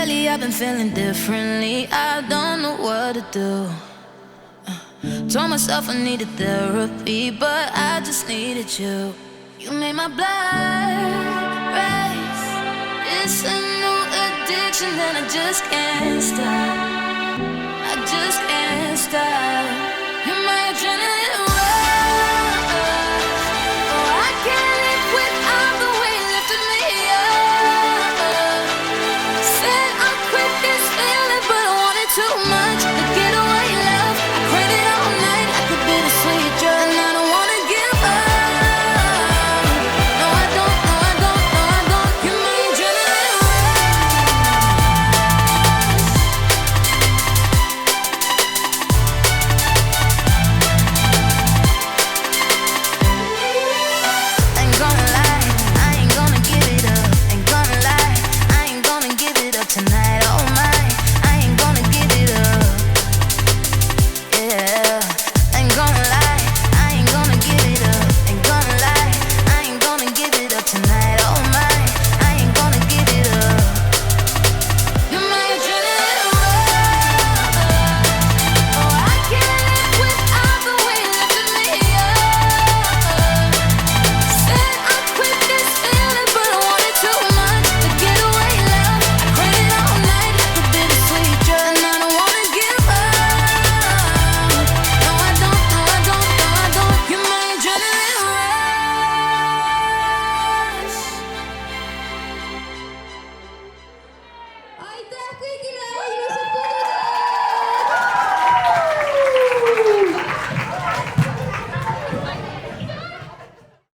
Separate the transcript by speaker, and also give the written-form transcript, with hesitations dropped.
Speaker 1: Lately I've been feeling differently. I don't know what to do. Told myself I needed therapy, but I just needed you. You made my blood race. It's a new addiction and I just can't stop. I just can't stop.